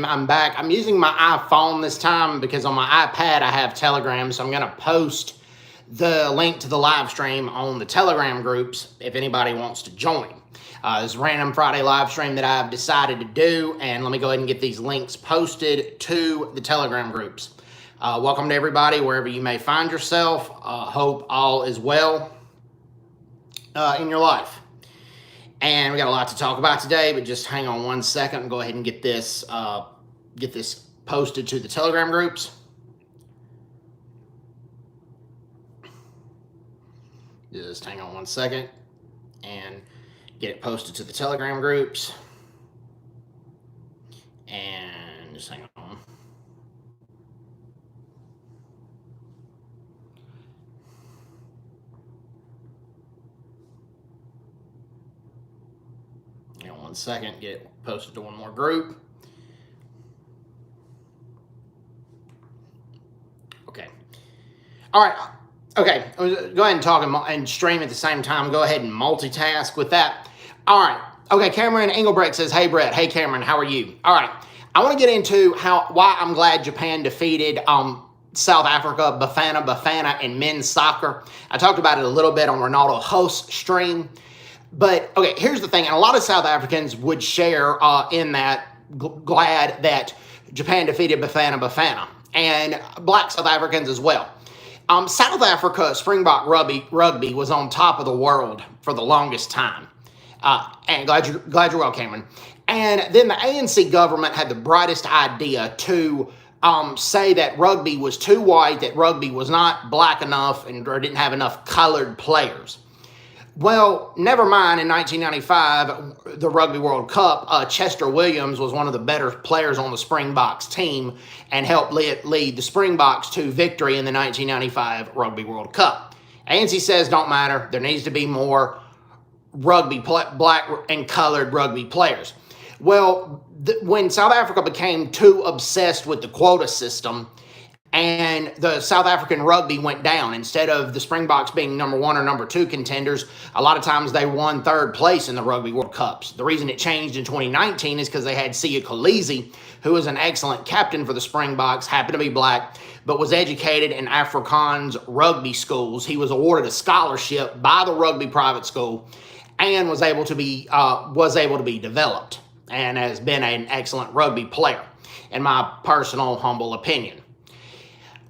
stream. I'm back. I'm using my iPhone this time because on my iPad I have Telegram, so I'm going to post the link to the live stream on the Telegram groups if anybody wants to join. This random Friday live stream that I've decided to do, and let me go ahead and get these links posted to the Telegram groups. Welcome to everybody, wherever you may find yourself. Hope all is well in your life. And we got a lot to talk about today, but just hang on one second and go ahead and get this posted to the Telegram groups. Just hang on one second and get it posted to the Telegram groups. And just hang on. Hang on one second, get it posted to one more group. Okay. All right. Okay, go ahead and talk and stream at the same time. Go ahead and multitask with that. All right. Okay, Cameron Engelbrecht says, hey, Brett. Hey, Cameron, how are you? All right. I want to get into why I'm glad Japan defeated South Africa, Bafana in men's soccer. I talked about it a little bit on Ronaldo Host's stream. But, okay, here's the thing. And a lot of South Africans would share in that glad that Japan defeated Bafana. And black South Africans as well. South Africa Springbok rugby was on top of the world for the longest time. And glad you're well, Cameron. And then the ANC government had the brightest idea to say that rugby was too white, that rugby was not black enough, or didn't have enough colored players. Well, never mind, in 1995, the Rugby World Cup, Chester Williams was one of the better players on the Springboks team and helped lead the Springboks to victory in the 1995 Rugby World Cup. ANC says don't matter. There needs to be more black and colored rugby players. Well, when South Africa became too obsessed with the quota system, and the South African rugby went down. Instead of the Springboks being number 1 or number 2 contenders, a lot of times they won 3rd place in the Rugby World Cups. The reason it changed in 2019 is because they had Siya Kolisi, who was an excellent captain for the Springboks, happened to be black, but was educated in Afrikaans rugby schools. He was awarded a scholarship by the rugby private school and was able to be developed and has been an excellent rugby player, in my personal humble opinion.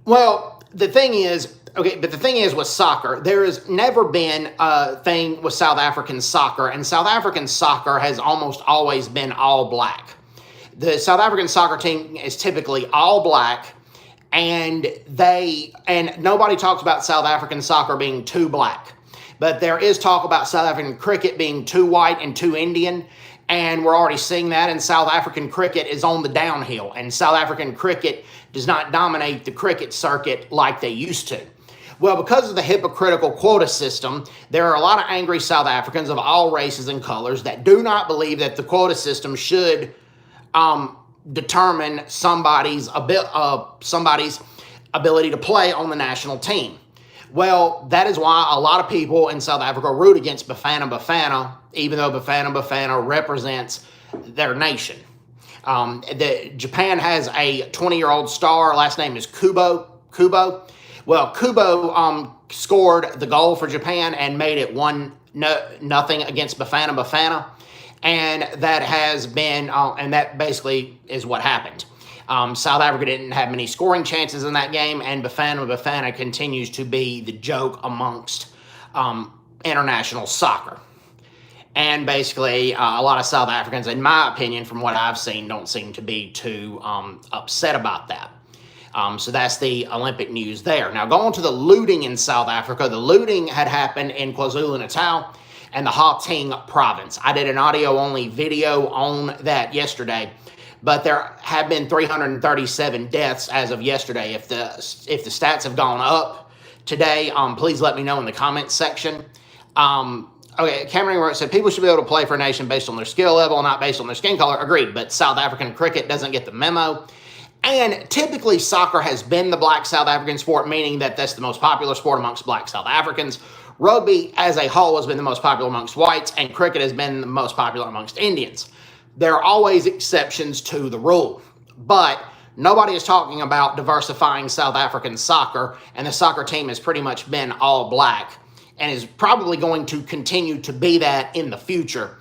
Well, the thing is with soccer, there has never been a thing with South African soccer, and South African soccer has almost always been all black. The South African soccer team is typically all black, and nobody talks about South African soccer being too black. But there is talk about South African cricket being too white and too Indian, and we're already seeing that, and South African cricket is on the downhill, and South African cricket does not dominate the cricket circuit like they used to. Well, because of the hypocritical quota system, there are a lot of angry South Africans of all races and colors that do not believe that the quota system should determine somebody's ability to play on the national team. Well, that is why a lot of people in South Africa root against Bafana, even though Bafana represents their nation. Japan has a 20-year-old star. Last name is Kubo. Well, Kubo scored the goal for Japan and made it 1-0 against Bafana. And that has been, and that basically is what happened. South Africa didn't have many scoring chances in that game, and Bafana continues to be the joke amongst international soccer. And basically, a lot of South Africans, in my opinion, from what I've seen, don't seem to be too upset about that. So that's the Olympic news there. Now, going to the looting in South Africa, the looting had happened in KwaZulu-Natal and the Gauteng province. I did an audio-only video on that yesterday, but there have been 337 deaths as of yesterday. If the stats have gone up today, please let me know in the comments section. Okay, Cameron said people should be able to play for a nation based on their skill level, not based on their skin color. Agreed, but South African cricket doesn't get the memo. And typically soccer has been the black South African sport, meaning that that's the most popular sport amongst black South Africans. Rugby as a whole has been the most popular amongst whites, and cricket has been the most popular amongst Indians. There are always exceptions to the rule. But nobody is talking about diversifying South African soccer, and the soccer team has pretty much been all black and is probably going to continue to be that in the future.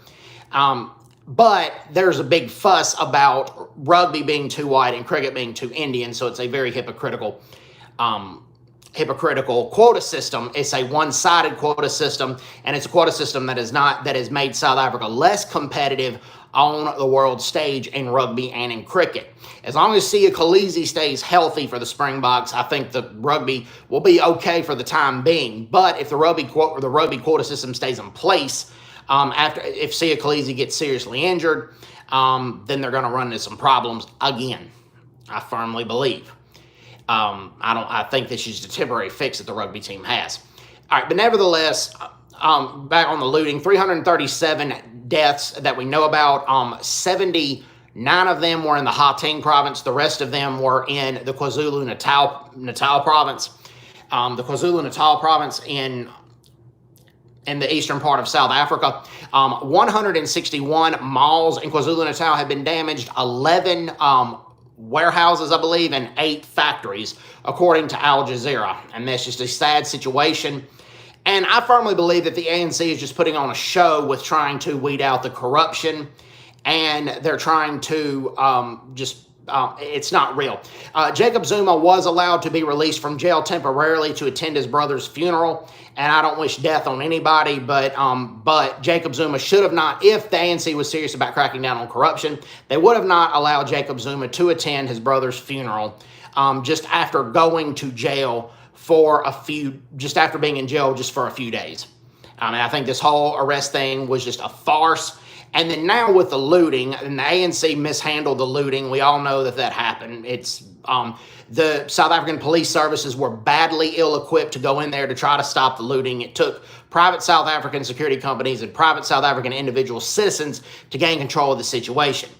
But there's a big fuss about rugby being too white and cricket being too Indian, so it's a very hypocritical quota system. It's a one-sided quota system, and it's a quota system that has made South Africa less competitive on the world stage in rugby and in cricket. As long as Sia Khaleesi stays healthy for the Springboks, I think the rugby will be okay for the time being. But if the rugby quota system stays in place, if Sia Khaleesi gets seriously injured, then they're going to run into some problems again. I firmly believe. I think this is just a temporary fix that the rugby team has. All right, but nevertheless, back on the looting, 337 deaths that we know about. 79 of them were in the Gauteng province. The rest of them were in the KwaZulu-Natal province. The KwaZulu-Natal province in the eastern part of South Africa. 161 malls in KwaZulu-Natal have been damaged. 11 warehouses, I believe, and 8 factories, according to Al Jazeera. And that's just a sad situation. And I firmly believe that the ANC is just putting on a show with trying to weed out the corruption, and they're trying to it's not real. Jacob Zuma was allowed to be released from jail temporarily to attend his brother's funeral, and I don't wish death on anybody, but Jacob Zuma should have not, if the ANC was serious about cracking down on corruption, they would have not allowed Jacob Zuma to attend his brother's funeral just after going to jail just after being in jail just for a few days. And I think this whole arrest thing was just a farce. And then now with the looting, and the ANC mishandled the looting, we all know that happened. It's the South African police services were badly ill-equipped to go in there to try to stop the looting. It took private South African security companies and private South African individual citizens to gain control of the situation.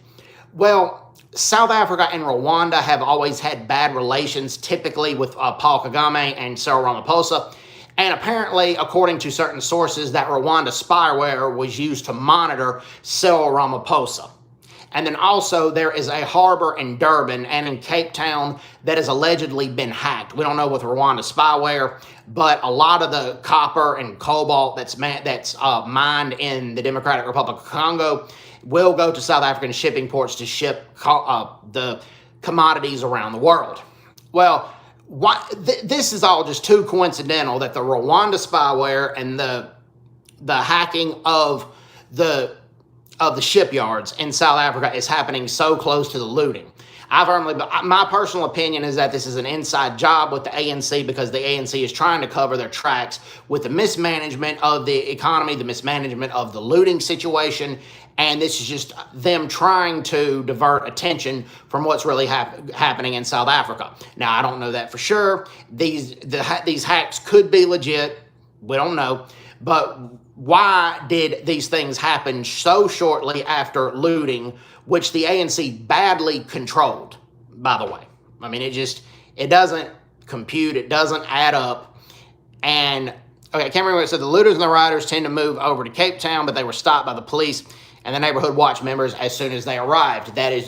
Well, South Africa and Rwanda have always had bad relations, typically with Paul Kagame and Cyril Ramaphosa. And apparently, according to certain sources, that Rwanda spyware was used to monitor Cyril Ramaphosa. And then also, there is a harbor in Durban and in Cape Town that has allegedly been hacked. We don't know with Rwanda spyware, but a lot of the copper and cobalt that's mined in the Democratic Republic of Congo will go to South African shipping ports to ship the commodities around the world. Well, this is all just too coincidental that the Rwanda spyware and the hacking of the shipyards in South Africa is happening so close to the looting. My personal opinion is that this is an inside job with the ANC, because the ANC is trying to cover their tracks with the mismanagement of the economy, the mismanagement of the looting situation, and this is just them trying to divert attention from what's really happening in South Africa. Now, I don't know that for sure. These hacks could be legit. We don't know. But why did these things happen so shortly after looting, which the ANC badly controlled, by the way? I mean, it doesn't compute. It doesn't add up. And, okay, I can't remember what it said. The looters and the rioters tend to move over to Cape Town, but they were stopped by the police and the neighborhood watch members as soon as they arrived. That is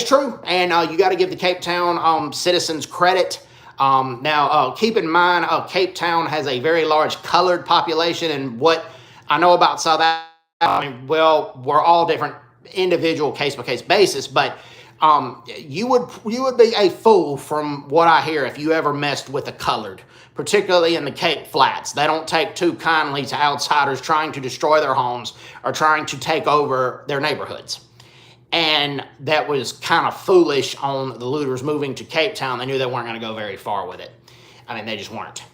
true. And you got to give the Cape Town citizens credit. Now, keep in mind, Cape Town has a very large colored population, and what I know about South Africa, I mean, well, we're all different, individual case-by-case basis, but you would be a fool from what I hear if you ever messed with a colored, particularly in the Cape Flats. They don't take too kindly to outsiders trying to destroy their homes or trying to take over their neighborhoods. And that was kind of foolish on the looters moving to Cape Town. They knew they weren't going to go very far with it. I mean, they just weren't.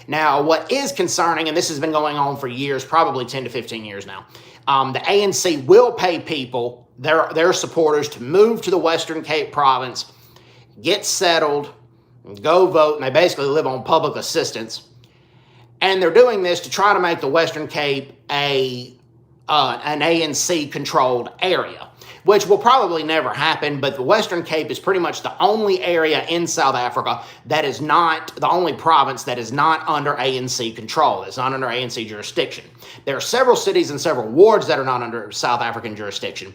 Now, what is concerning, and this has been going on for years, probably 10 to 15 years now, the ANC will pay people, their supporters, to move to the Western Cape province, get settled, go vote, and they basically live on public assistance. And they're doing this to try to make the Western Cape an ANC-controlled area, which will probably never happen, but the Western Cape is pretty much the only area in South Africa that is not, the only province that is not under ANC control. It's not under ANC jurisdiction. There are several cities and several wards that are not under South African jurisdiction,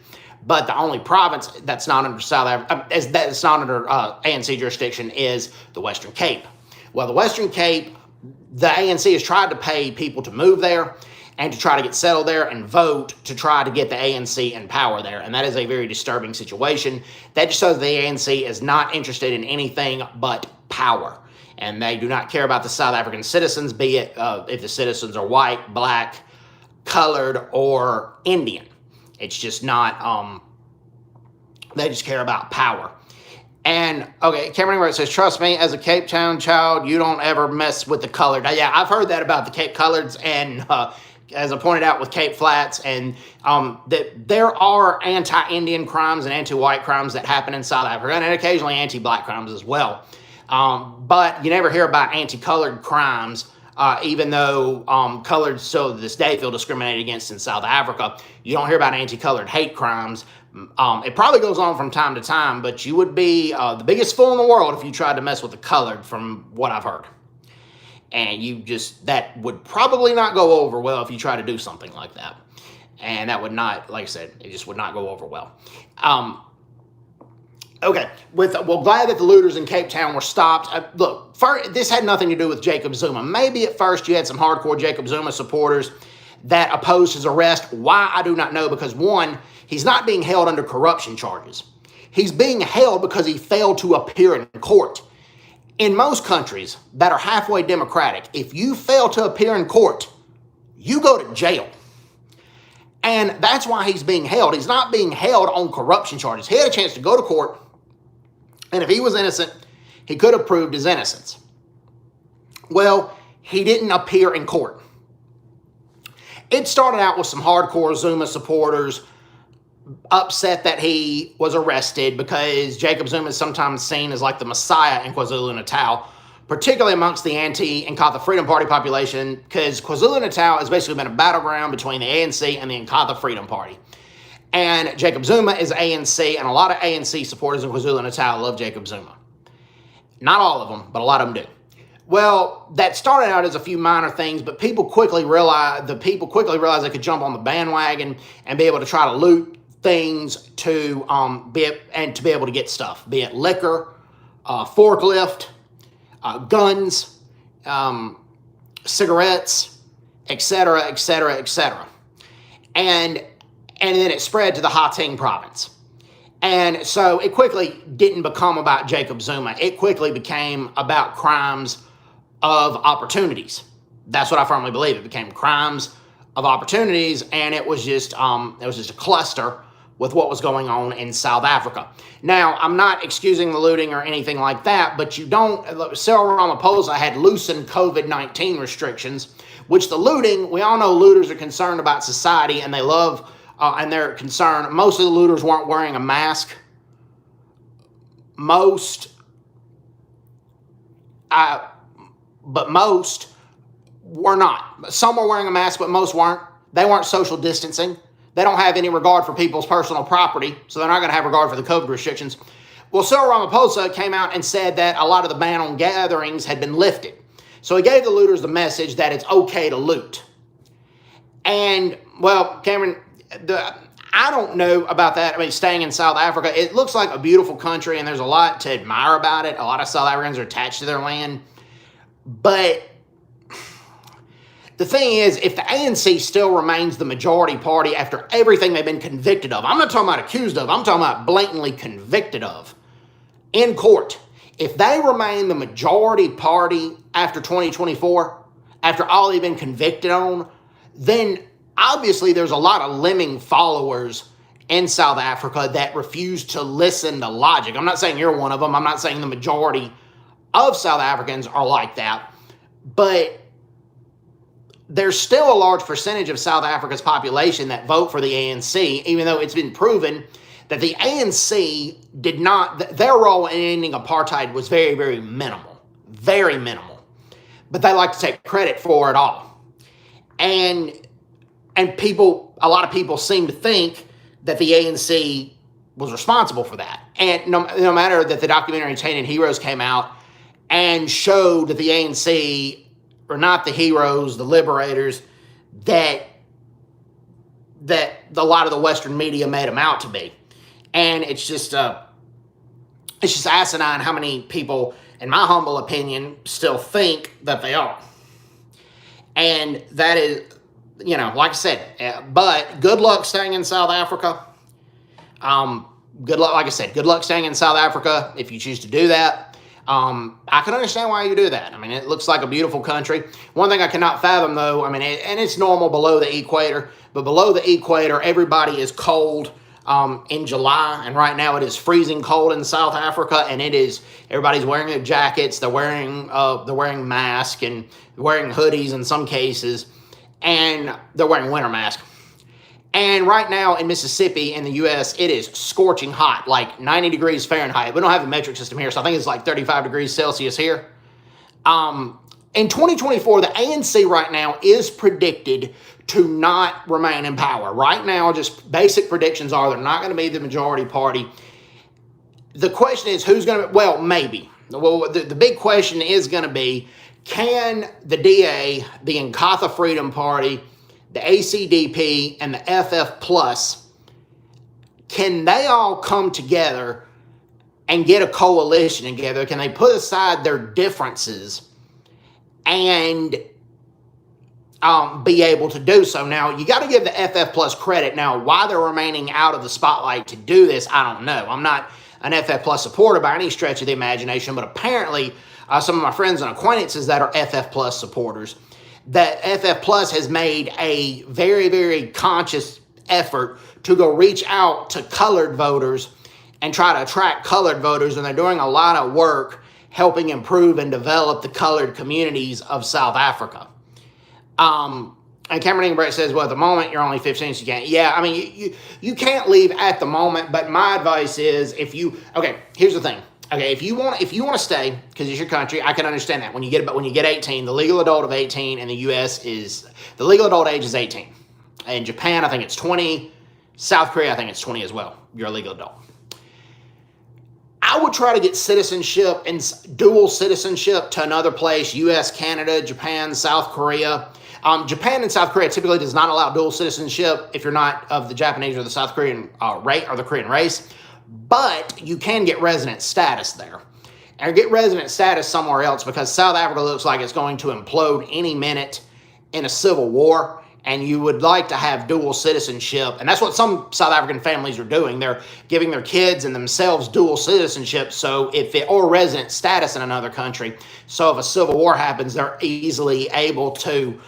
But the only province that's not under South Africa, that's not under ANC jurisdiction, is the Western Cape. Well, the Western Cape, the ANC has tried to pay people to move there and to try to get settled there and vote to try to get the ANC in power there. And that is a very disturbing situation. That just shows the ANC is not interested in anything but power. And they do not care about the South African citizens, be it if the citizens are white, black, colored, or Indian. It's just not, they just care about power. And, okay, Cameron Ingram says, trust me, as a Cape Town child, you don't ever mess with the colored. Now, yeah, I've heard that about the Cape Coloreds, and as I pointed out with Cape Flats, and that there are anti-Indian crimes and anti-white crimes that happen in South Africa, and occasionally anti-black crimes as well. But you never hear about anti-colored crimes, even though colored still to this day feel discriminated against in South Africa. You don't hear about anti-colored hate crimes. It probably goes on from time to time, but you would be the biggest fool in the world if you tried to mess with the colored, from what I've heard. And that would probably not go over well if you try to do something like that. And that would not, like I said, it just would not go over well. Okay, well, glad that the looters in Cape Town were stopped. Look, this had nothing to do with Jacob Zuma. Maybe at first you had some hardcore Jacob Zuma supporters that opposed his arrest. Why, I do not know, because one, he's not being held under corruption charges. He's being held because he failed to appear in court. In most countries that are halfway democratic, if you fail to appear in court, you go to jail. And that's why he's being held. He's not being held on corruption charges. He had a chance to go to court, and if he was innocent, he could have proved his innocence. Well, he didn't appear in court. It started out with some hardcore Zuma supporters upset that he was arrested because Jacob Zuma is sometimes seen as like the messiah in KwaZulu-Natal, particularly amongst the anti-Inkatha Freedom Party population, because KwaZulu-Natal has basically been a battleground between the ANC and the Inkatha Freedom Party. And Jacob Zuma is ANC, and a lot of ANC supporters in KwaZulu-Natal love Jacob Zuma. Not all of them, but a lot of them do. Well, that started out as a few minor things, but people quickly realized they could jump on the bandwagon and be able to try to loot things to be able to get stuff, be it liquor, forklift, guns, cigarettes, etc., etc., etc. And then it spread to the Gauteng province. And so it quickly didn't become about Jacob Zuma. It quickly became about crimes of opportunities. That's what I firmly believe. It became crimes of opportunities, and it was just a cluster with what was going on in South Africa. Now, I'm not excusing the looting or anything like that, but Cyril Ramaphosa had loosened COVID-19 restrictions, which the looting, we all know looters are concerned about society, and they love, and they're concerned. Most of the looters weren't wearing a mask. But most were not. Some were wearing a mask, but most weren't. They weren't social distancing. They don't have any regard for people's personal property, so they're not going to have regard for the COVID restrictions. Well, Cyril Ramaphosa came out and said that a lot of the ban on gatherings had been lifted. So he gave the looters the message that it's okay to loot. And, well, Cameron, I don't know about that. I mean, staying in South Africa, it looks like a beautiful country, and there's a lot to admire about it. A lot of South Africans are attached to their land. But the thing is, if the ANC still remains the majority party after everything they've been convicted of, I'm not talking about accused of, I'm talking about blatantly convicted of in court. If they remain the majority party after 2024, after all they've been convicted on, then obviously there's a lot of lemming followers in South Africa that refuse to listen to logic. I'm not saying you're one of them. I'm not saying the majority of South Africans are like that, but there's still a large percentage of South Africa's population that vote for the ANC, even though it's been proven that the ANC did not, their role in ending apartheid was very, very minimal. Very minimal. But they like to take credit for it all. And a lot of people seem to think that the ANC was responsible for that. And no matter that the documentary Tainted Heroes came out and showed that the ANC are not the heroes, the liberators, that a lot of the Western media made them out to be. And it's just asinine how many people, in my humble opinion, still think that they are. And that is, you know, like I said, but good luck staying in South Africa. Good luck, like I said, good luck staying in South Africa if you choose to do that. I can understand why you do that. I mean, it looks like a beautiful country. One thing I cannot fathom, though, I mean, and it's normal below the equator, but below the equator, everybody is cold in July, and right now it is freezing cold in South Africa, and everybody's wearing their jackets, they're wearing masks, and wearing hoodies in some cases, and they're wearing winter masks. And right now in Mississippi in the U.S., it is scorching hot, like 90 degrees Fahrenheit. We don't have a metric system here, so I think it's like 35 degrees Celsius here. In 2024, the ANC right now is predicted to not remain in power. Right now, just basic predictions are they're not going to be the majority party. The question is who's going to, well, maybe. Well, the big question is going to be, can the DA, the Inkatha Freedom Party, the ACDP, and the FF Plus, can they all come together and get a coalition together? Can they put aside their differences and be able to do so? Now, you got to give the FF Plus credit. Now, why they're remaining out of the spotlight to do this, I don't know. I'm not an FF Plus supporter by any stretch of the imagination, but apparently some of my friends and acquaintances that are FF Plus supporters, that FF Plus has made a very, very conscious effort to go reach out to colored voters and try to attract colored voters, and they're doing a lot of work helping improve and develop the colored communities of South Africa. And Cameron Ingebrigtsen says, well, at the moment, you're only 15, so you can't. Yeah, I mean, you can't leave at the moment, but my advice is okay, here's the thing. Okay, if you want to stay, because it's your country, I can understand that. When you get 18, the legal adult of 18 in the U.S. is, the legal adult age is 18. In Japan, I think it's 20. South Korea, I think it's 20 as well. You're a legal adult. I would try to get citizenship and dual citizenship to another place, U.S., Canada, Japan, South Korea. Japan and South Korea typically does not allow dual citizenship if you're not of the Japanese or the South Korean race or the Korean race, but you can get resident status there. And get resident status somewhere else because South Africa looks like it's going to implode any minute in a civil war, and you would like to have dual citizenship. And that's what some South African families are doing. They're giving their kids and themselves dual citizenship or resident status in another country. So if a civil war happens, they're easily able to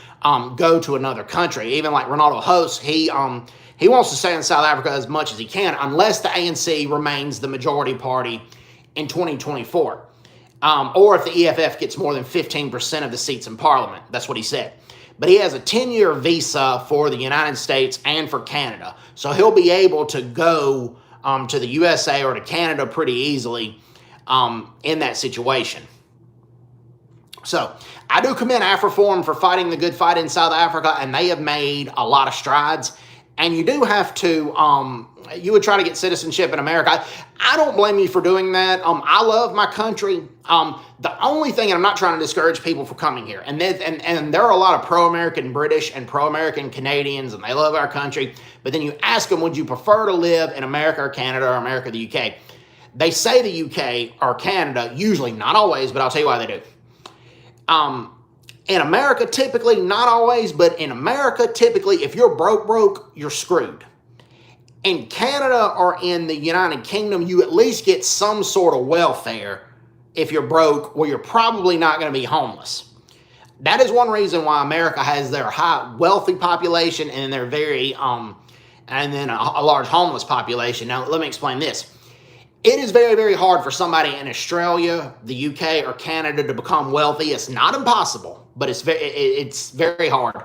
go to another country. Even like Ronaldo Host, he wants to stay in South Africa as much as he can unless the ANC remains the majority party in 2024. Or if the EFF gets more than 15% of the seats in parliament. That's what he said. But he has a 10-year visa for the United States and for Canada. So he'll be able to go to the USA or to Canada pretty easily in that situation. So I do commend AfriForum for fighting the good fight in South Africa, and they have made a lot of strides. And you do have to, you would try to get citizenship in America. I don't blame you for doing that. I love my country. The only thing, and I'm not trying to discourage people from coming here, and there are a lot of pro-American British and pro-American Canadians, and they love our country. But then you ask them, would you prefer to live in America or Canada or America or the UK? They say the UK or Canada, usually, not always, but I'll tell you why they do. In America, typically, not always, but in America, typically, if you're broke, you're screwed. In Canada or in the United Kingdom, you at least get some sort of welfare if you're broke, where you're probably not going to be homeless. That is one reason why America has their high wealthy population and their and then a large homeless population. Now, let me explain this. It is very, very hard for somebody in Australia, the UK, or Canada to become wealthy. It's not impossible, but it's very hard.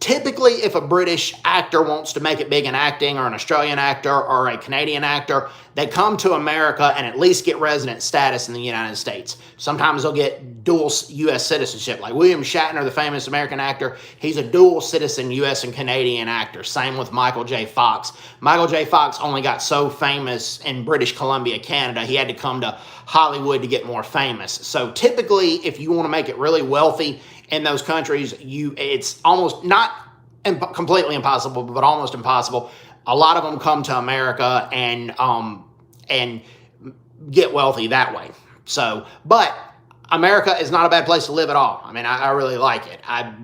Typically, if a British actor wants to make it big in acting, or an Australian actor, or a Canadian actor, they come to America and at least get resident status in the United States. Sometimes they'll get dual U.S. citizenship. Like William Shatner, the famous American actor, he's a dual citizen U.S. and Canadian actor. Same with Michael J. Fox. Michael J. Fox only got so famous in British Columbia, Canada, he had to come to Hollywood to get more famous. So typically, if you want to make it really wealthy in those countries, it's almost not completely impossible, but almost impossible. a lot of them come to America and get wealthy that way. So, but America is not a bad place to live at all. I mean, I really like it. I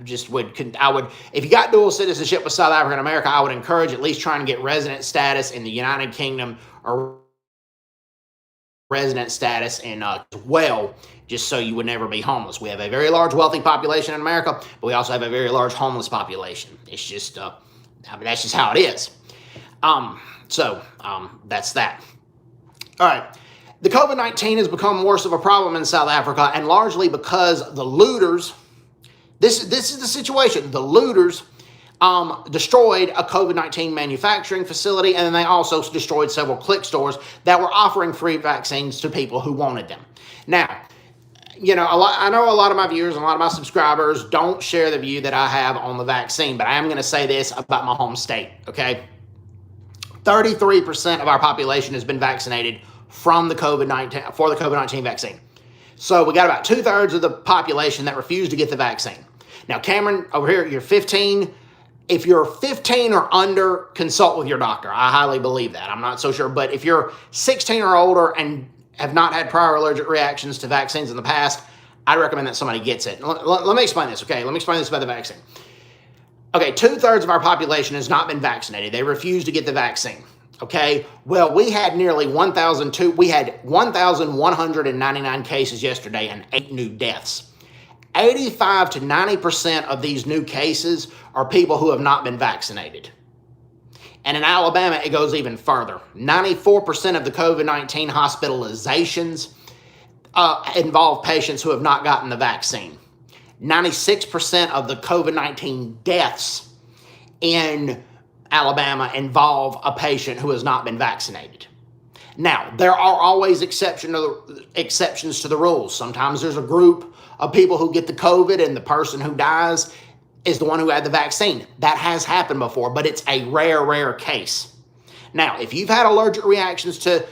would, if you got dual citizenship with South Africa and America, I would encourage at least trying to get resident status in the United Kingdom or resident status in well, just so you would never be homeless. We have a very large wealthy population in America, but we also have a very large homeless population. It's just, I mean, that's just how it is. That's that. All right. The COVID-19 has become worse of a problem in South Africa, and largely because the looters, this is the situation, the looters destroyed a COVID-19 manufacturing facility, and then they also destroyed several click stores that were offering free vaccines to people who wanted them. Now, you know, I know a lot of my viewers and a lot of my subscribers don't share the view that I have on the vaccine, but I am going to say this about my home state, okay? 33% of our population has been vaccinated for the COVID-19 vaccine. So we got about 2/3 of the population that refused to get the vaccine. Now, Cameron, over here, you're 15. If you're 15 or under, consult with your doctor. I highly believe that. I'm not so sure. But if you're 16 or older and have not had prior allergic reactions to vaccines in the past, I'd recommend that somebody gets it. Let me explain this, okay? Let me explain this about the vaccine. Okay, 2/3 of our population has not been vaccinated. They refuse to get the vaccine. Okay, well, we had 1,199 cases yesterday and 8 new deaths. 85 to 90% of these new cases are people who have not been vaccinated. And in Alabama, it goes even further. 94% of the COVID-19 hospitalizations involve patients who have not gotten the vaccine. 96% of the COVID-19 deaths in Alabama involve a patient who has not been vaccinated. Now, there are always exceptions to the rules. Sometimes there's a group of people who get the COVID and the person who dies is the one who had the vaccine. That has happened before, but it's a rare case. Now, if you've had allergic reactions to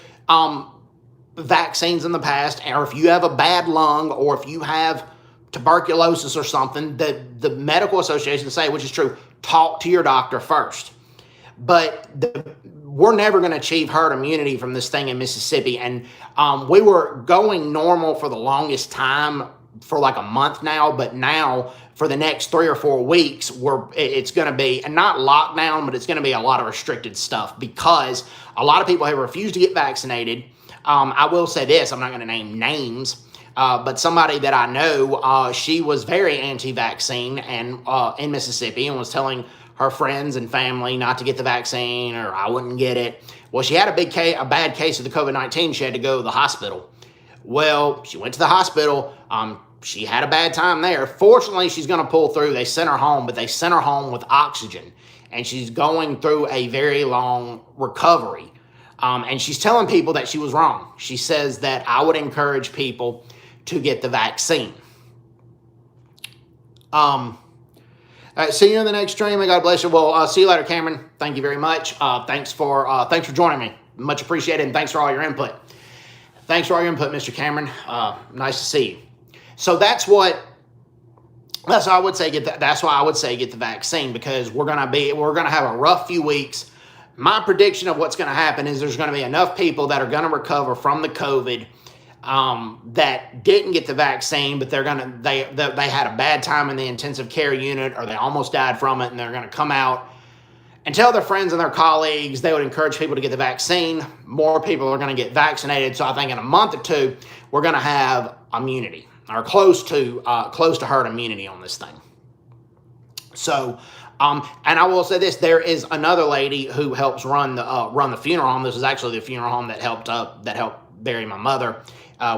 vaccines in the past, or if you have a bad lung, or if you have tuberculosis or something, the medical associations say, which is true, talk to your doctor first. But we're never going to achieve herd immunity from this thing in Mississippi. And we were going normal for the longest time, for like a month now. But now, for the next 3 or 4 weeks, it's going to be, and not lockdown, but it's going to be a lot of restricted stuff because a lot of people have refused to get vaccinated. I will say this, I'm not going to name names, but somebody that I know, she was very anti-vaccine and in Mississippi and was telling her friends and family not to get the vaccine or I wouldn't get it. Well, she had a bad case of the COVID-19. She had to go to the hospital. Well, she went to the hospital. She had a bad time there. Fortunately, she's going to pull through. They sent her home, but they sent her home with oxygen. And she's going through a very long recovery. And she's telling people that she was wrong. She says that I would encourage people to get the vaccine. All right, see you in the next stream, and God bless you. Well, see you later, Cameron. Thank you very much. Thanks for joining me. Much appreciated, and thanks for all your input. Thanks for all your input, Mr. Cameron. Nice to see you. So that's why I would say get the vaccine, because we're gonna have a rough few weeks. My prediction of what's going to happen is there's going to be enough people that are going to recover from the COVID that didn't get the vaccine, but they had a bad time in the intensive care unit, or they almost died from it, and they're going to come out and tell their friends and their colleagues. They would encourage people to get the vaccine. More people are going to get vaccinated. So I think in a month or two, we're going to have immunity, or close to herd immunity on this thing. So, and I will say this: there is another lady who helps run the funeral home. This is actually the funeral home that helped bury my mother.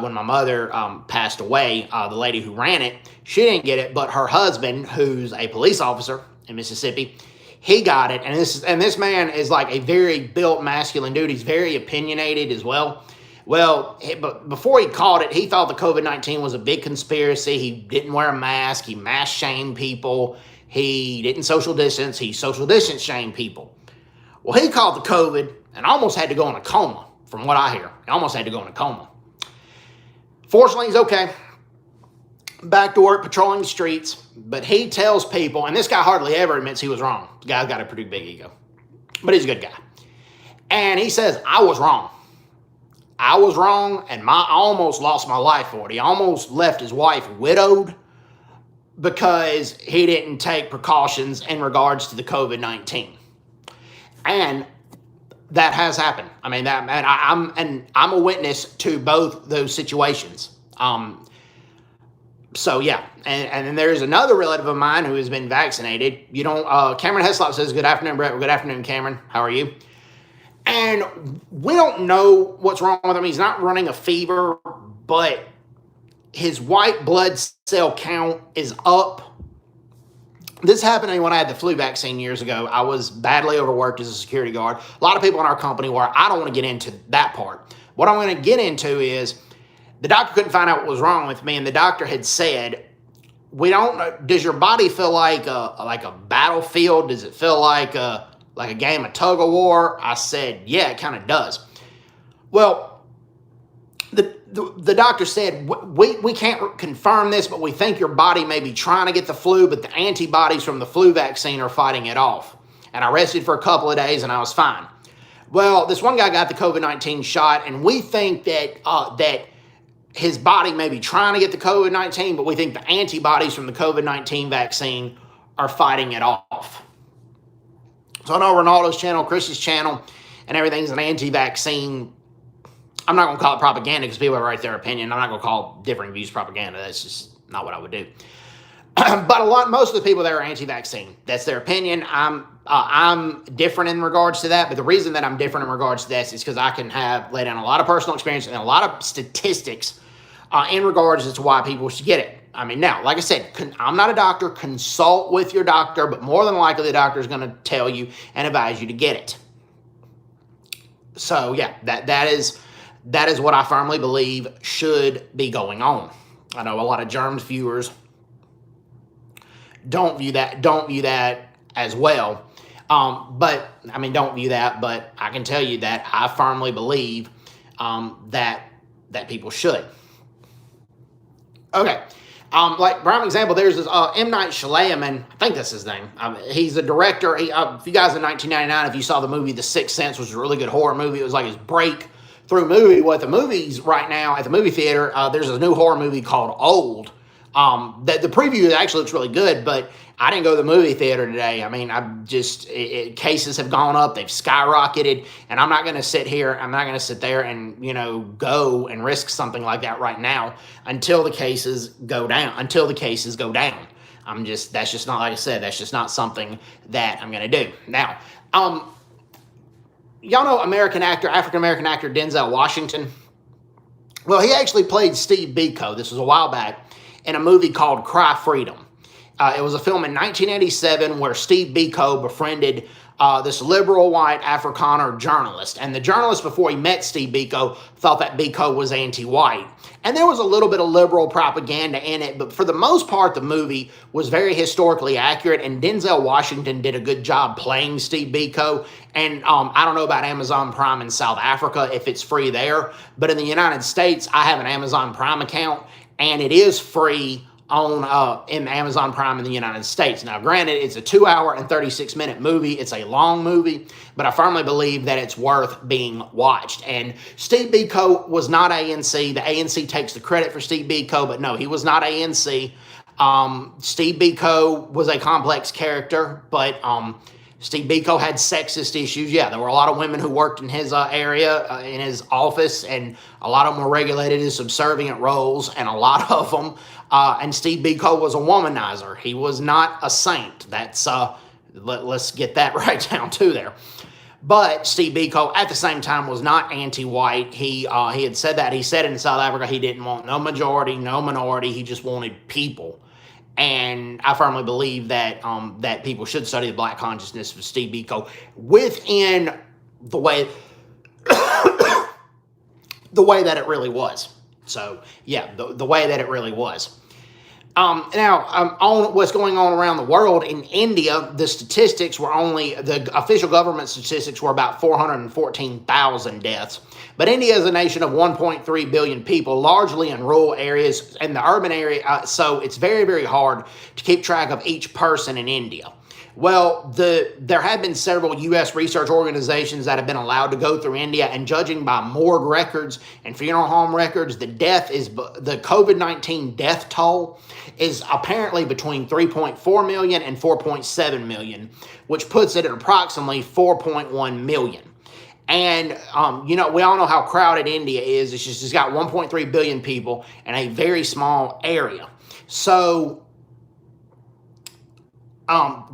When my mother passed away, the lady who ran it, she didn't get it, but her husband, who's a police officer in Mississippi, he got it. And this man is like a very built, masculine dude. He's very opinionated as well. Well, but before he caught it, he thought the COVID-19 was a big conspiracy. He didn't wear a mask. He mass shamed people. He didn't social distance. He social distance shamed people. Well, he caught the COVID and almost had to go in a coma, from what I hear. He almost had to go in a coma. Fortunately, he's okay. Back to work, patrolling the streets. But he tells people, and this guy hardly ever admits he was wrong. The guy's got a pretty big ego. but he's a good guy. And he says, I was wrong. I was wrong, and I almost lost my life for it. He almost left his wife widowed because he didn't take precautions in regards to the COVID-19. And that has happened. I mean, I'm a witness to both those situations. So yeah, and then there's another relative of mine who has been vaccinated. Cameron Heslop says, good afternoon, Brett. Good afternoon, Cameron. How are you? And we don't know what's wrong with him. He's not running a fever, but his white blood cell count is up. This happened to me when I had the flu vaccine years ago. I was badly overworked as a security guard. A lot of people in our company were. I don't want to get into that part. What I'm going to get into is the doctor couldn't find out what was wrong with me, and the doctor had said, "We don't know. Does your body feel like a battlefield? Does it feel like a game of tug of war?" I said, "Yeah, it kind of does." Well, the doctor said, we can't confirm this, but we think your body may be trying to get the flu, but the antibodies from the flu vaccine are fighting it off. And I rested for a couple of days and I was fine. Well, this one guy got the COVID-19 shot, and we think that his body may be trying to get the COVID-19, but we think the antibodies from the COVID-19 vaccine are fighting it off. So I know Ronaldo's channel, Chris's channel, and everything's an anti-vaccine. I'm not going to call it propaganda because people write their opinion. I'm not going to call differing views propaganda. That's just not what I would do. But most of the people there are anti-vaccine. That's their opinion. I'm different in regards to that. But the reason that I'm different in regards to this is because I can lay down a lot of personal experience and a lot of statistics in regards as to why people should get it. I mean, now, like I said, I'm not a doctor. Consult with your doctor, but more than likely the doctor is going to tell you and advise you to get it. So yeah, that is what I firmly believe should be going on. I know a lot of germs viewers don't view that as well. But I mean, don't view that, but I can tell you that I firmly believe that people should. Okay. Like prime example, there's this M. Night Shyamalan. I think that's his name. He's a director. If you guys in 1999, if you saw the movie The Sixth Sense, which was a really good horror movie, it was like his breakthrough movie. Well, at the movies right now, at the movie theater, there's a new horror movie called Old. The preview actually looks really good, but I didn't go to the movie theater today. I mean, cases have gone up, they've skyrocketed, and I'm not going to sit there and, go and risk something like that right now until the cases go down, that's just not, like I said, that's just not something that I'm going to do. Now, y'all know African-American actor Denzel Washington? Well, he actually played Steve Biko, this was a while back, in a movie called Cry Freedom. It was a film in 1987 where Steve Biko befriended this liberal white Afrikaner journalist. And the journalist, before he met Steve Biko, thought that Biko was anti-white. And there was a little bit of liberal propaganda in it, but for the most part, the movie was very historically accurate, and Denzel Washington did a good job playing Steve Biko. And I don't know about Amazon Prime in South Africa, if it's free there, but in the United States, I have an Amazon Prime account, and it is free in Amazon Prime in the United States. Now, granted, it's a 2-hour and 36-minute movie. It's a long movie, but I firmly believe that it's worth being watched. And Steve Biko was not ANC. The ANC takes the credit for Steve Biko, but no, he was not ANC. Steve Biko was a complex character, but Steve Biko had sexist issues. Yeah, there were a lot of women who worked in his area, in his office, and a lot of them were regulated as subservient roles, and a lot of them, and Steve Biko was a womanizer. He was not a saint. That's, let's get that right down to there. But Steve Biko, at the same time, was not anti-white. He had said that. He said in South Africa he didn't want no majority, no minority. He just wanted people. And I firmly believe that that people should study the black consciousness of Steve Biko within the way that it really was. So yeah, the way that it really was. Now, on what's going on around the world, in India, the official government statistics were about 414,000 deaths. But India is a nation of 1.3 billion people, largely in rural areas and the urban area. So it's very, very hard to keep track of each person in India. Well, there have been several U.S. research organizations that have been allowed to go through India, and judging by morgue records and funeral home records, the COVID-19 death toll is apparently between 3.4 million and 4.7 million, which puts it at approximately 4.1 million. And, we all know how crowded India is. It's got 1.3 billion people in a very small area. So,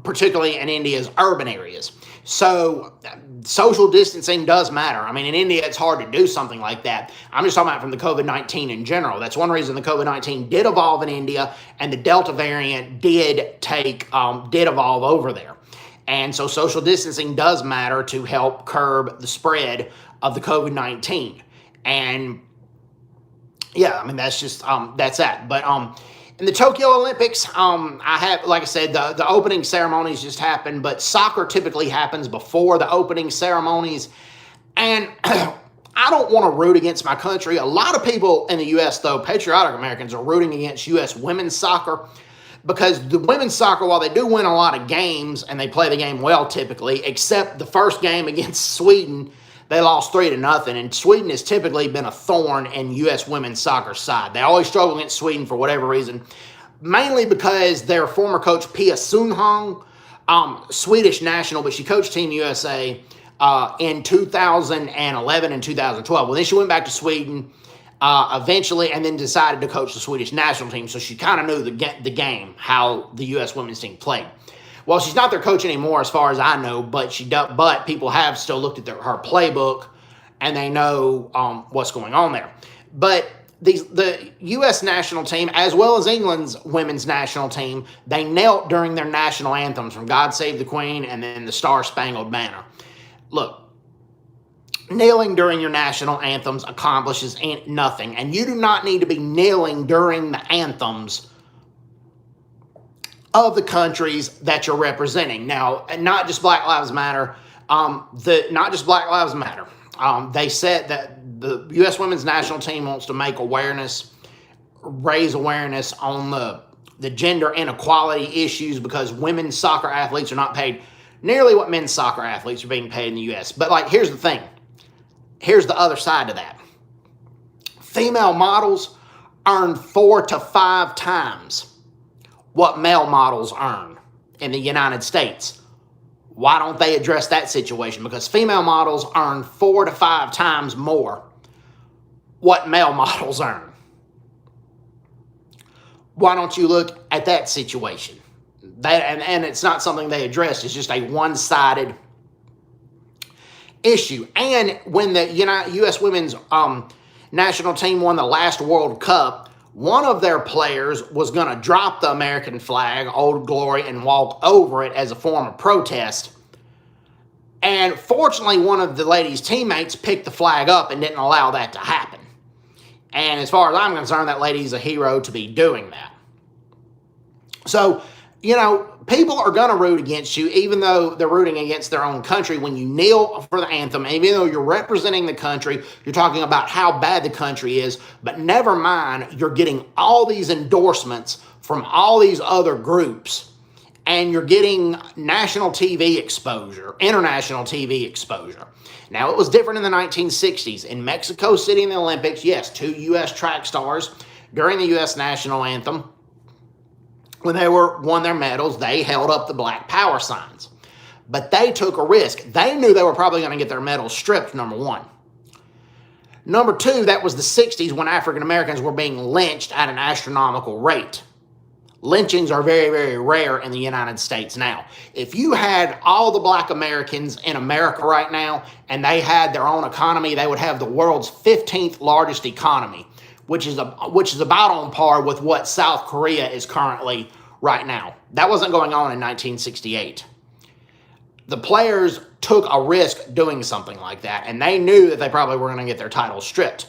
particularly in India's urban areas. So social distancing does matter. I mean, in India, it's hard to do something like that. I'm just talking about from the COVID-19 in general. That's one reason the COVID-19 did evolve in India, and the Delta variant did evolve over there. And so social distancing does matter to help curb the spread of the COVID-19. And yeah, I mean, that's that. But, in the Tokyo Olympics, like I said, the opening ceremonies just happened, but soccer typically happens before the opening ceremonies. And I don't want to root against my country. A lot of people in the U.S., though, patriotic Americans, are rooting against U.S. women's soccer, because the women's soccer, while they do win a lot of games and they play the game well typically, except the first game against Sweden, they lost 3-0, and Sweden has typically been a thorn in U.S. women's soccer side. They always struggle against Sweden for whatever reason, mainly because their former coach, Pia Sundhage, Swedish national, but she coached Team USA in 2011 and 2012. Well, then she went back to Sweden eventually, and then decided to coach the Swedish national team, so she kind of knew the game, how the U.S. women's team played. Well, she's not their coach anymore, as far as I know, but people have still looked at her playbook, and they know what's going on there. But the U.S. national team, as well as England's women's national team, they knelt during their national anthems, from God Save the Queen and then the Star Spangled Banner. Look, kneeling during your national anthems accomplishes nothing, and you do not need to be kneeling during the anthems of the countries that you're representing. Now, not just Black Lives Matter. They said that the U.S. women's national team wants to raise awareness on the gender inequality issues, because women's soccer athletes are not paid nearly what men's soccer athletes are being paid in the U.S. But here's the thing. Here's the other side to that. Female models earn 4 to 5 times what male models earn in the United States. Why don't they address that situation? Because female models earn 4 to 5 times more what male models earn. Why don't you look at that situation? And it's not something they address. It's just a one-sided issue. And when the U.S. women's national team won the last World Cup, one of their players was going to drop the American flag, Old Glory, and walk over it as a form of protest. And fortunately, one of the lady's teammates picked the flag up and didn't allow that to happen. And as far as I'm concerned, that lady's a hero to be doing that. So, people are going to root against you, even though they're rooting against their own country. When you kneel for the anthem, even though you're representing the country, you're talking about how bad the country is, but never mind, you're getting all these endorsements from all these other groups, and you're getting national TV exposure, international TV exposure. Now, it was different in the 1960s. In Mexico City in the Olympics, yes, 2 U.S. track stars during the U.S. national anthem, when they won their medals, they held up the Black Power signs. But they took a risk. They knew they were probably going to get their medals stripped, number one. Number two, that was the 60s, when African Americans were being lynched at an astronomical rate. Lynchings are very, very rare in the United States now. If you had all the Black Americans in America right now, and they had their own economy, they would have the world's 15th largest economy, which is about on par with what South Korea is currently right now. That wasn't going on in 1968. The players took a risk doing something like that, and they knew that they probably were going to get their titles stripped.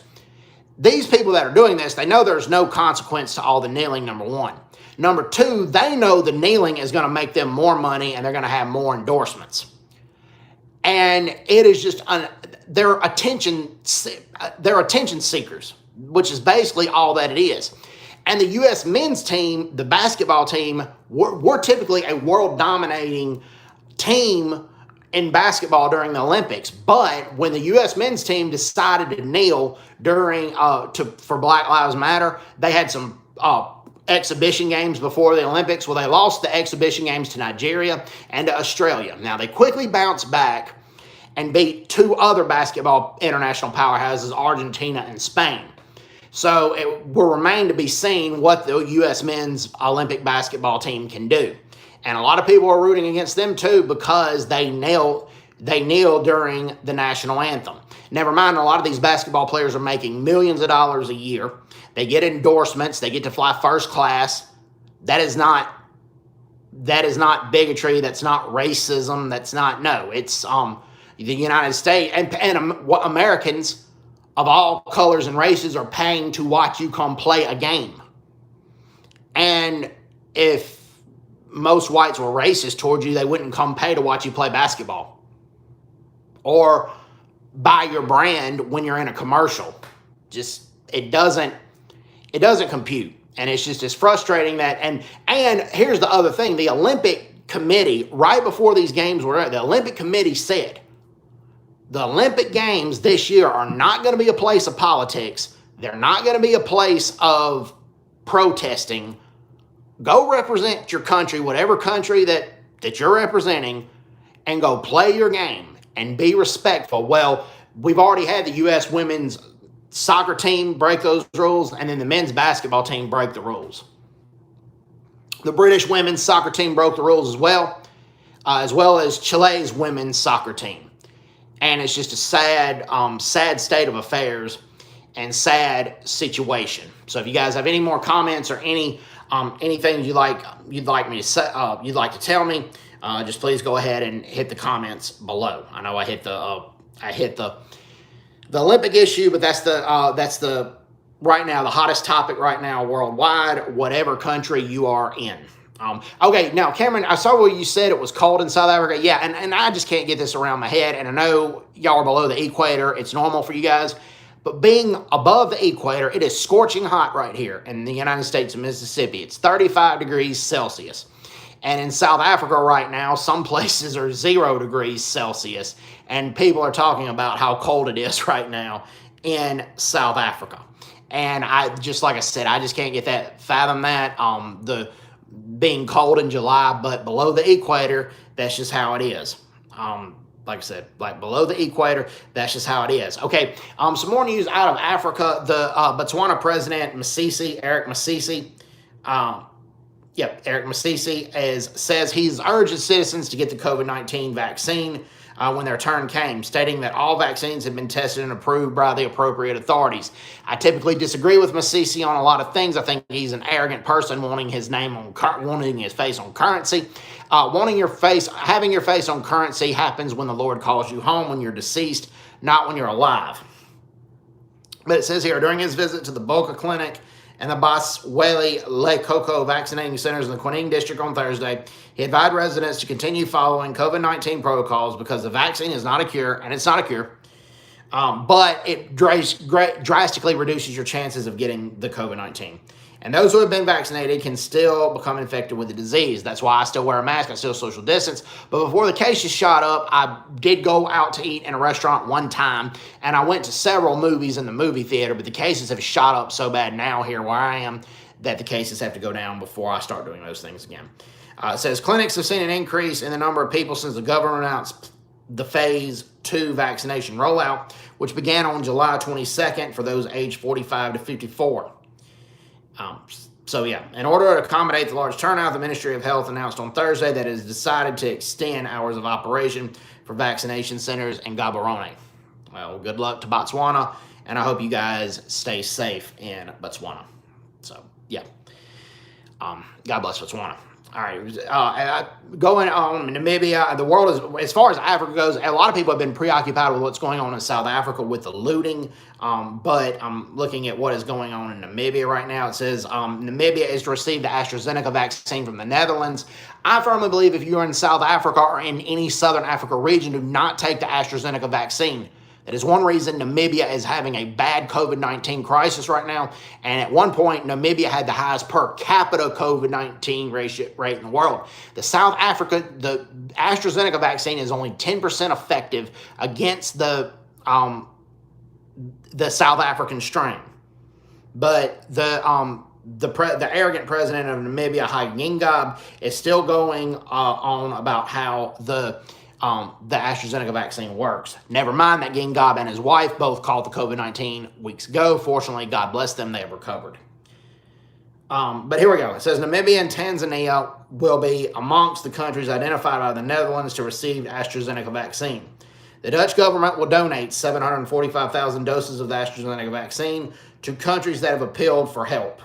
These people that are doing this, they know there's no consequence to all the kneeling, number one. Number two, they know the kneeling is going to make them more money, and they're going to have more endorsements. And it is just, they're attention seekers, which is basically all that it is. And the U.S. men's team, the basketball team, we're typically a world-dominating team in basketball during the Olympics. But when the U.S. men's team decided to kneel during for Black Lives Matter, they had some exhibition games before the Olympics. Well, they lost the exhibition games to Nigeria and to Australia. Now, they quickly bounced back and beat two other basketball international powerhouses, Argentina and Spain. So it will remain to be seen what the U.S. men's Olympic basketball team can do. And a lot of people are rooting against them too because they kneel during the national anthem. Never mind, a lot of these basketball players are making millions of dollars a year. They get endorsements. They get to fly first class. That is not bigotry. That's not racism. That's not, no. It's the United States and Americans of all colors and races are paying to watch you come play a game. And if most whites were racist towards you, they wouldn't come pay to watch you play basketball or buy your brand when you're in a commercial. Just, it doesn't compute. And it's frustrating that, and here's the other thing, the Olympic Committee, right before these games were, the Olympic Committee said, the Olympic Games this year are not going to be a place of politics. They're not going to be a place of protesting. Go represent your country, whatever country that you're representing, and go play your game and be respectful. Well, we've already had the U.S. women's soccer team break those rules, and then the men's basketball team break the rules. The British women's soccer team broke the rules as well as Chile's women's soccer team. And it's just a sad state of affairs and sad situation. So if you guys have any more comments or anything you'd like me to say, you'd like to tell me, just please go ahead and hit the comments below. I know I hit the Olympic issue, but that's the right now the hottest topic right now worldwide, whatever country you are in. Okay, now, Cameron, I saw what you said it was cold in South Africa. Yeah, and I just can't get this around my head. And I know y'all are below the equator. It's normal for you guys. But being above the equator, it is scorching hot right here in the United States of Mississippi. It's 35 degrees Celsius. And in South Africa right now, some places are 0 degrees Celsius. And people are talking about how cold it is right now in South Africa. And like I said, I just can't fathom that. The being cold in July, but below the equator, that's just how it is. Like I said, like below the equator, that's just how it is. Okay, some more news out of Africa. The Botswana president, Eric Masisi, says he's urged his citizens to get the COVID-19 vaccine when their turn came, stating that all vaccines have been tested and approved by the appropriate authorities. I typically disagree with Masisi on a lot of things. I think he's an arrogant person wanting his face on currency. Having your face on currency happens when the Lord calls you home, when you're deceased, not when you're alive. But it says here, during his visit to the Boca Clinic and the Baswele Lekoko vaccinating centers in the Kwining district on Thursday, he advised residents to continue following COVID-19 protocols because the vaccine is not a cure, and it's not a cure, but it drastically reduces your chances of getting the COVID-19. And those who have been vaccinated can still become infected with the disease. That's why I still wear a mask. I still social distance. But before the cases shot up, I did go out to eat in a restaurant one time, and I went to several movies in the movie theater, but the cases have shot up so bad now here where I am that the cases have to go down before I start doing those things again. It says clinics have seen an increase in the number of people since the government announced the phase 2 vaccination rollout, which began on July 22nd for those aged 45 to 54. In order to accommodate the large turnout, the Ministry of Health announced on Thursday that it has decided to extend hours of operation for vaccination centers in Gaborone. Well, good luck to Botswana, and I hope you guys stay safe in Botswana. So, yeah. God bless Botswana. All right, going on Namibia, the world is, as far as Africa goes, a lot of people have been preoccupied with what's going on in South Africa with the looting, but I'm looking at what is going on in Namibia right now. It says Namibia is to receive the AstraZeneca vaccine from the Netherlands. I firmly believe if you're in South Africa or in any Southern Africa region, do not take the AstraZeneca vaccine. That is one reason Namibia is having a bad COVID-19 crisis right now. And at one point, Namibia had the highest per capita COVID-19 rate in the world. The AstraZeneca vaccine is only 10% effective against the South African strain. But the arrogant president of Namibia, Hage is still going on about how the AstraZeneca vaccine works. Never mind that Gingab and his wife both caught the COVID-19 weeks ago. Fortunately, God bless them, they have recovered. But here we go. It says Namibia and Tanzania will be amongst the countries identified by the Netherlands to receive AstraZeneca vaccine. The Dutch government will donate 745,000 doses of the AstraZeneca vaccine to countries that have appealed for help.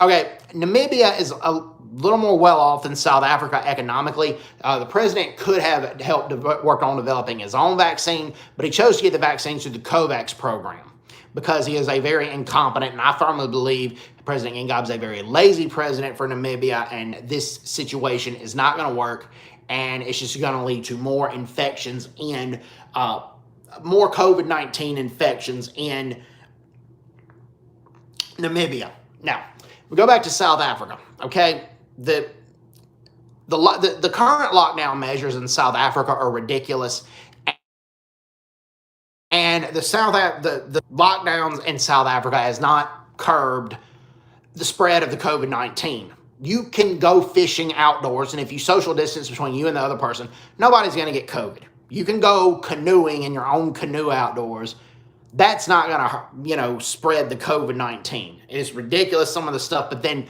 Okay, Namibia is a little more well off than South Africa economically. The president could have helped work on developing his own vaccine, but he chose to get the vaccine through the COVAX program because he is a very incompetent, and I firmly believe President Ngab's a very lazy president for Namibia, and this situation is not going to work, and it's just going to lead to more infections and more COVID-19 infections in Namibia. Now, we go back to South Africa, okay? The current lockdown measures in South Africa are ridiculous, and the lockdowns in South Africa has not curbed the spread of the COVID-19. You can go fishing outdoors, and if you social distance between you and the other person, nobody's going to get COVID. You can go canoeing in your own canoe outdoors. That's not going to, spread the COVID-19. It's ridiculous, some of the stuff, but then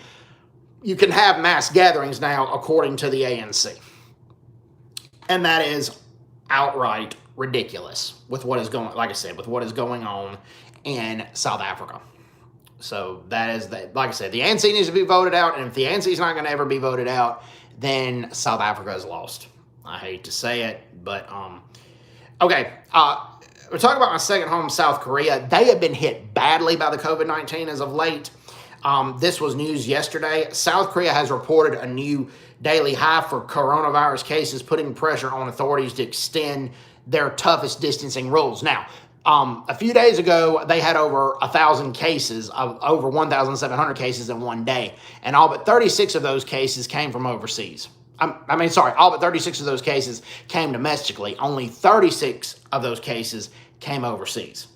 you can have mass gatherings now, according to the ANC. And that is outright ridiculous with what is going on in South Africa. So that is, like I said, the ANC needs to be voted out, and if the ANC is not going to ever be voted out, then South Africa is lost. I hate to say it, but, okay, we're talking about my second home, South Korea. They have been hit badly by the COVID-19 as of late. This was news yesterday. South Korea has reported a new daily high for coronavirus cases, putting pressure on authorities to extend their toughest distancing rules. Now, a few days ago, they had over 1,000 cases, over 1,700 cases in one day, and all but 36 of those cases came from overseas. All but 36 of those cases came domestically. Only 36 of those cases came overseas.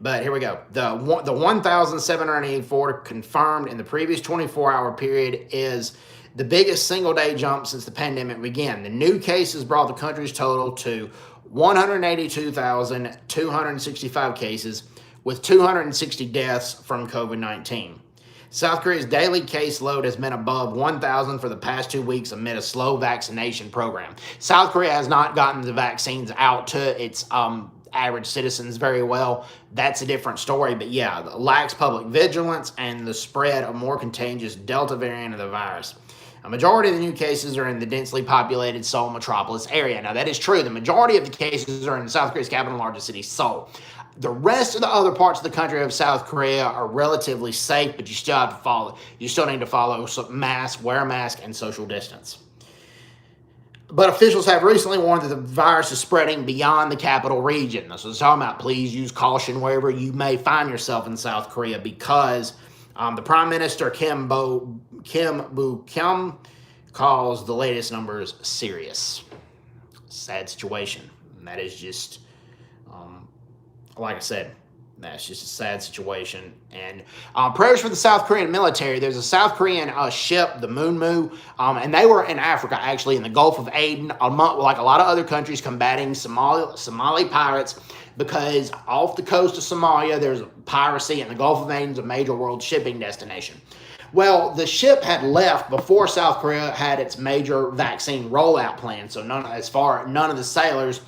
But here we go. The 1,784 confirmed in the previous 24-hour period is the biggest single-day jump since the pandemic began. The new cases brought the country's total to 182,265 cases, with 260 deaths from COVID-19. South Korea's daily caseload has been above 1,000 for the past 2 weeks amid a slow vaccination program. South Korea has not gotten the vaccines out to its average citizens very well. That's a different story, but yeah, lacks public vigilance and the spread of more contagious Delta variant of the virus. A majority of the new cases are in the densely populated Seoul metropolis area. Now, that is true. The majority of the cases are in South Korea's capital and largest city, Seoul. The rest of the other parts of the country of South Korea are relatively safe, but you still need to follow masks, wear a mask, and social distance. But officials have recently warned that the virus is spreading beyond the capital region. That's what it's talking about. Please use caution wherever you may find yourself in South Korea, because the Prime Minister Kim Boo-kyum calls the latest numbers serious. Sad situation. And that is just, like I said, that's just a sad situation. And prayers for the South Korean military. There's a South Korean ship, the Moonmoo, and they were in Africa, actually, in the Gulf of Aden, like a lot of other countries, combating Somali pirates, because off the coast of Somalia, there's piracy, and the Gulf of Aden is a major world shipping destination. Well, the ship had left before South Korea had its major vaccine rollout plan, so none of the sailors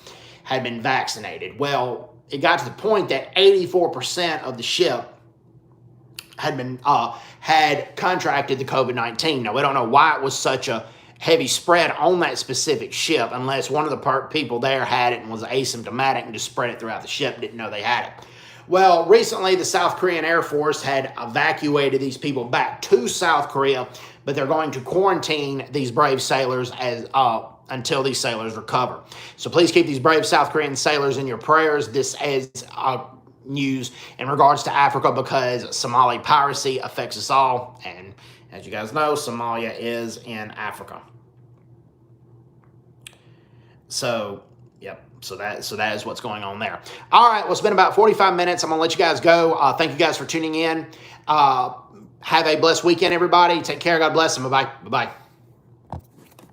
had been vaccinated. Well, it got to the point that 84% of the ship had contracted the COVID-19. Now, we don't know why it was such a heavy spread on that specific ship, unless one of the people there had it and was asymptomatic and just spread it throughout the ship, didn't know they had it. Well, recently the South Korean Air Force had evacuated these people back to South Korea, but they're going to quarantine these brave sailors as until these sailors recover. So please keep these brave South Korean sailors in your prayers. This is news in regards to Africa because Somali piracy affects us all. And as you guys know, Somalia is in Africa. So, yep. So that is what's going on there. All right. Well, it's been about 45 minutes. I'm going to let you guys go. Thank you guys for tuning in. Have a blessed weekend, everybody. Take care. God bless, and bye-bye. Bye-bye.